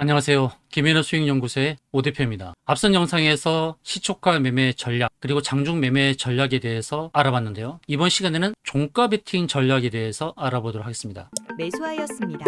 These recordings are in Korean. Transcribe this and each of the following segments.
안녕하세요. 김현우 수익연구소의 오 대표입니다. 앞선 영상에서 시초가 매매 전략 그리고 장중 매매 전략에 대해서 알아봤는데요. 이번 시간에는 종가 베팅 전략에 대해서 알아보도록 하겠습니다. 매수하였습니다.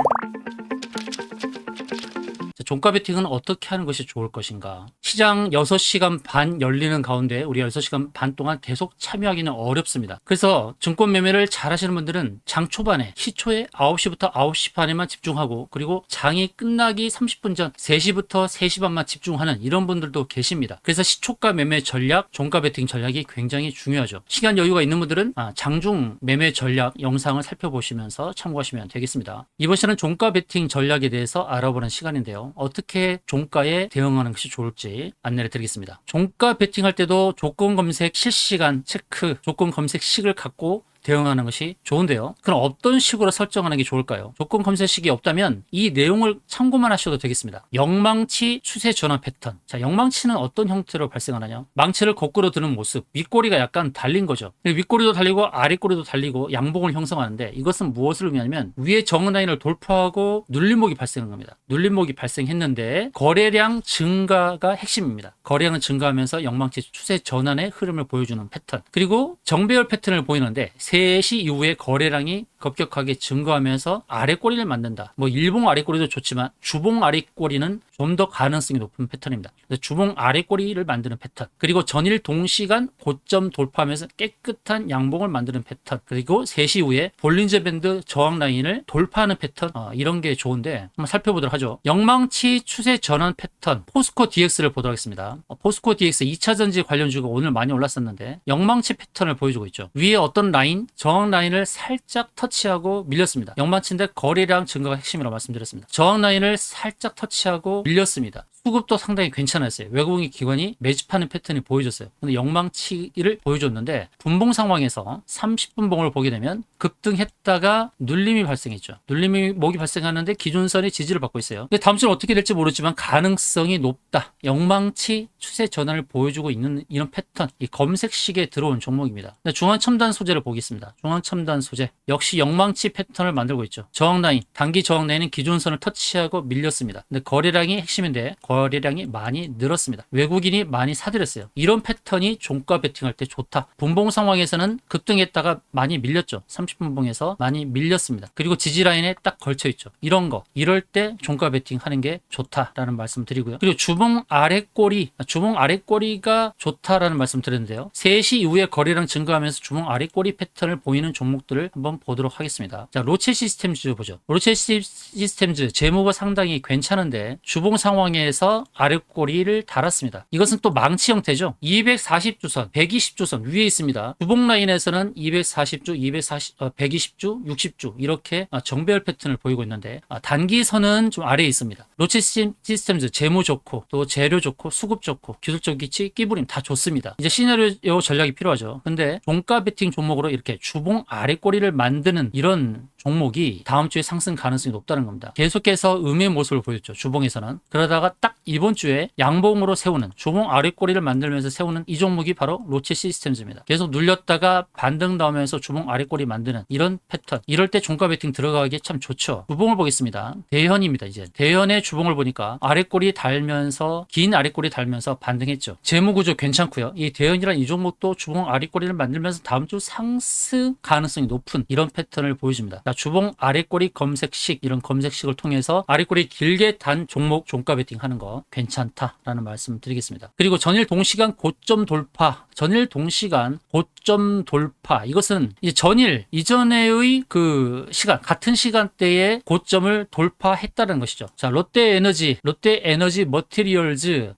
종가 베팅은 어떻게 하는 것이 좋을 것인가? 시장 6시간 반 열리는 가운데 우리가 6시간 반 동안 계속 참여하기는 어렵습니다. 그래서 증권 매매를 잘 하시는 분들은 장 초반에 시초에 9시부터 9시 반에만 집중하고 그리고 장이 끝나기 30분 전 3시부터 3시 반만 집중하는 이런 분들도 계십니다. 그래서 시초가 매매 전략, 종가 베팅 전략이 굉장히 중요하죠. 시간 여유가 있는 분들은 장중 매매 전략 영상을 살펴보시면서 참고하시면 되겠습니다. 이번 시간은 종가 베팅 전략에 대해서 알아보는 시간인데요. 어떻게 종가에 대응하는 것이 좋을지 안내를 드리겠습니다. 종가 베팅할 때도 조건 검색 실시간 체크, 조건 검색식을 갖고 대응하는 것이 좋은데요. 그럼 어떤 식으로 설정하는 게 좋을까요? 조건 검색식이 없다면 이 내용을 참고만 하셔도 되겠습니다. 영망치 추세 전환 패턴. 자, 영망치는 어떤 형태로 발생하느냐? 망치를 거꾸로 드는 모습, 윗꼬리가 약간 달린 거죠. 윗꼬리도 달리고 아랫꼬리도 달리고 양봉을 형성하는데 이것은 무엇을 의미하냐면 위에 정은 라인을 돌파하고 눌림목이 발생한 겁니다. 눌림목이 발생했는데 거래량 증가가 핵심입니다. 거래량은 증가하면서 영망치 추세 전환의 흐름을 보여주는 패턴. 그리고 정배열 패턴을 보이는데 3시 이후에 거래량이 급격하게 증가하면서 아랫꼬리를 만든다. 일봉 아랫꼬리도 좋지만 주봉 아랫꼬리는 좀 더 가능성이 높은 패턴입니다. 주봉 아랫꼬리를 만드는 패턴. 그리고 전일 동시간 고점 돌파하면서 깨끗한 양봉을 만드는 패턴. 그리고 3시 이후에 볼린저 밴드 저항 라인을 돌파하는 패턴. 이런 게 좋은데 한번 살펴보도록 하죠. 영망치 추세 전환 패턴. 포스코 DX를 보도록 하겠습니다. 포스코 DX 2차전지 관련주가 오늘 많이 올랐었는데 영망치 패턴을 보여주고 있죠. 위에 어떤 라인, 저항 라인을 살짝 터치하고 밀렸습니다. 영망치인데 거래량 증가가 핵심이라고 말씀드렸습니다. 저항 라인을 살짝 터치하고 밀렸습니다. 수급도 상당히 괜찮았어요. 외국인 기관이 매집하는 패턴이 보여줬어요. 근데 영망치를 보여줬는데 분봉 상황에서 30분 봉을 보게 되면 급등했다가 눌림이 발생했죠. 눌림목이 발생하는데 기존선이 지지를 받고 있어요. 근데 다음 주는 어떻게 될지 모르지만 가능성이 높다. 영망치 추세 전환을 보여주고 있는 이런 패턴, 이 검색식에 들어온 종목입니다. 중앙 첨단 소재를 보겠습니다. 중앙 첨단 소재 역시 영망치 패턴을 만들고 있죠. 저항 라인, 단기 저항 라인은 기존선을 터치하고 밀렸습니다. 근데 거래량이 핵심인데 거래량이 많이 늘었습니다. 외국인이 많이 사들였어요. 이런 패턴이 종가 베팅할 때 좋다. 분봉 상황에서는 급등했다가 많이 밀렸죠. 30분 봉에서 많이 밀렸습니다. 그리고 지지 라인에 딱 걸쳐 있죠. 이런 거 이럴 때 종가 베팅 하는 게 좋다라는 말씀 드리고요. 그리고 주봉 아랫꼬리가 좋다라는 말씀 드렸는데요. 3시 이후에 거래량 증가하면서 주봉 아랫꼬리 패턴을 보이는 종목들을 한번 보도록 하겠습니다. 자, 로체 시스템즈 보죠. 로체 시스템즈 재무가 상당히 괜찮은데 주봉 상황에서 아랫꼬리를 달았습니다. 이것은 또 망치 형태죠. 240주선, 120주선 위에 있습니다. 주봉 라인에서는 240주, 120주, 60주 이렇게 정배열 패턴을 보이고 있는데 단기선은 좀 아래에 있습니다. 로체 시스템즈 재무 좋고 또 재료 좋고 수급 좋고 기술적 기치, 끼부림 다 좋습니다. 이제 시나리오 전략이 필요하죠. 근데 종가 베팅 종목으로 이렇게 주봉 아랫꼬리를 만드는 이런 종목이 다음 주에 상승 가능성이 높다는 겁니다. 계속해서 음의 모습을 보였죠. 주봉에서는. 그러다가 딱 이번 주에 양봉으로 세우는 주봉 아랫꼬리를 만들면서 세우는 이 종목이 바로 로체 시스템즈입니다. 계속 눌렸다가 반등 나오면서 주봉 아랫꼬리 만드는 이런 패턴. 이럴 때 종가 베팅 들어가기 참 좋죠. 주봉을 보겠습니다. 대현입니다. 이제 대현의 주봉을 보니까 아랫꼬리 달면서 긴 아랫꼬리 달면서 반등했죠. 재무구조 괜찮고요. 이 대현이란 이 종목도 주봉 아랫꼬리를 만들면서 다음 주 상승 가능성이 높은 이런 패턴을 보여줍니다. 주봉 아랫꼬리 검색식 이런 검색식을 통해서 아랫꼬리 길게 단 종목 종가 베팅 하는 거 괜찮다라는 말씀 드리겠습니다. 그리고 전일 동시간 고점 돌파 이것은 이제 전일 이전의 그 시간 같은 시간대에 고점을 돌파했다는 것이죠. 자, 롯데에너지 머티리얼즈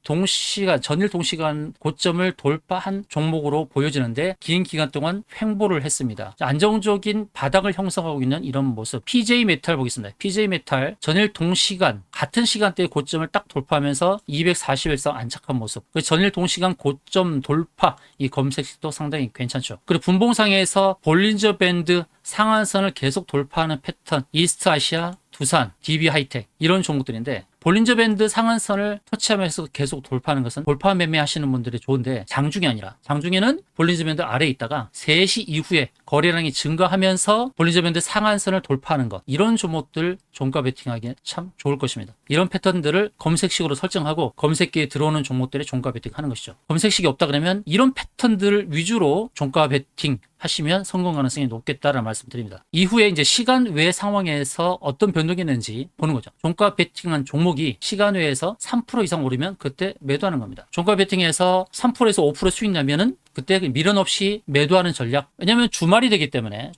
전일 동시간 고점을 돌파한 종목으로 보여지는데 긴 기간 동안 횡보를 했습니다. 자, 안정적인 바닥을 형성하고 있는 이런 모습. PJ 메탈 보겠습니다. PJ 메탈 전일 동시간 같은 시간대에 고점을 딱 돌파하면서 241선 안착한 모습. 전일 동시간 고점 돌파 이 검색식도 상당히 괜찮죠. 그리고 분봉상에서 볼린저 밴드 상한선을 계속 돌파하는 패턴, 이스트 아시아 두산, DB 하이텍 이런 종목들인데 볼린저 밴드 상한선을 터치하면서 계속 돌파하는 것은 돌파 매매 하시는 분들이 좋은데 장중이 아니라 장중에는 볼린저 밴드 아래에 있다가 3시 이후에 거래량이 증가하면서 볼린저 밴드 상한선을 돌파하는 것 이런 종목들 종가 베팅하기에 참 좋을 것입니다. 이런 패턴들을 검색식으로 설정하고 검색기에 들어오는 종목들의 종가 베팅하는 것이죠. 검색식이 없다 그러면 이런 패턴들 위주로 종가 베팅 하시면 성공 가능성이 높겠다라는 말씀드립니다. 이후에 이제 시간 외 상황에서 어떤 변동이 있는지 보는 거죠. 종가 베팅한 종목이 시간 외에서 3% 이상 오르면 그때 매도하는 겁니다. 종가 베팅에서 3%에서 5% 수익 나면은 그때 미련 없이 매도하는 전략. 왜냐하면 주말이 되기 때문에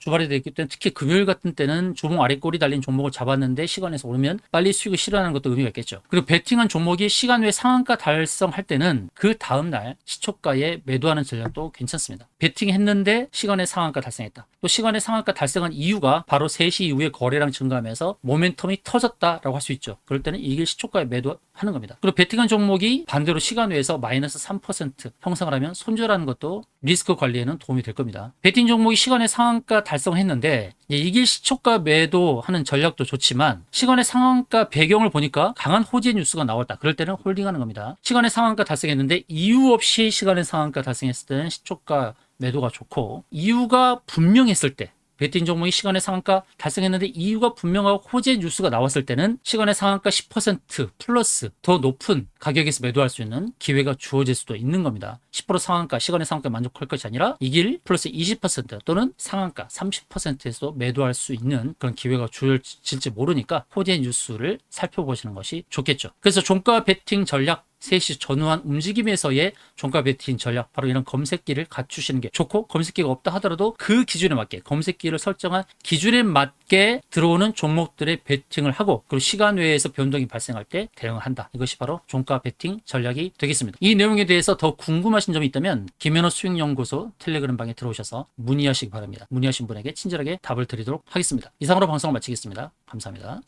특히 금요일 같은 때는 주봉 아래 꼬리 달린 종목을 잡았는데 시간에서 오르면 빨리 수익을 실현하는 것도 의미가 있겠죠. 그리고 베팅한 종목이 시간 외 상한가 달성할 때는 그 다음날 시초가에 매도하는 전략도 괜찮습니다. 베팅했는데 시간의 상한가 달성했다. 또 시간의 상한가 달성한 이유가 바로 3시 이후에 거래량 증가하면서 모멘텀이 터졌다라고 할 수 있죠. 그럴 때는 이길 시초가에 매도하는 겁니다. 그리고 베팅한 종목이 반대로 시간 외에서 마이너스 3% 형성을 하면 손절하는 것도 리스크 관리에는 도움이 될 겁니다. 베팅 종목이 시간의 상한가 달성했는데 이길 시초가 매도하는 전략도 좋지만 시간의 상한가 배경을 보니까 강한 호재 뉴스가 나왔다. 그럴 때는 홀딩하는 겁니다. 시간의 상한가 달성했는데 이유 없이 시간의 상한가 달성했을 때는 시초가 매도가 좋고 이유가 분명했을 때 베팅 종목이 시간의 상한가 달성했는데 이유가 분명하고 호재 뉴스가 나왔을 때는 시간의 상한가 10% 플러스 더 높은 가격에서 매도할 수 있는 기회가 주어질 수도 있는 겁니다. 10% 상한가, 시간의 상한가에 만족할 것이 아니라 이길 플러스 20% 또는 상한가 30%에서 매도할 수 있는 그런 기회가 주어질지 모르니까 호재 뉴스를 살펴보시는 것이 좋겠죠. 그래서 종가 베팅 전략 3시 전후한 움직임에서의 종가 베팅 전략 바로 이런 검색기를 갖추시는 게 좋고 검색기가 없다 하더라도 그 기준에 맞게 검색기를 설정한 기준에 맞게 들어오는 종목들의 베팅을 하고 그리고 시간 외에서 변동이 발생할 때 대응을 한다. 이것이 바로 종가 베팅 전략이 되겠습니다. 이 내용에 대해서 더 궁금하신 점이 있다면 김현우 수익연구소 텔레그램 방에 들어오셔서 문의하시기 바랍니다. 문의하신 분에게 친절하게 답을 드리도록 하겠습니다. 이상으로 방송을 마치겠습니다. 감사합니다.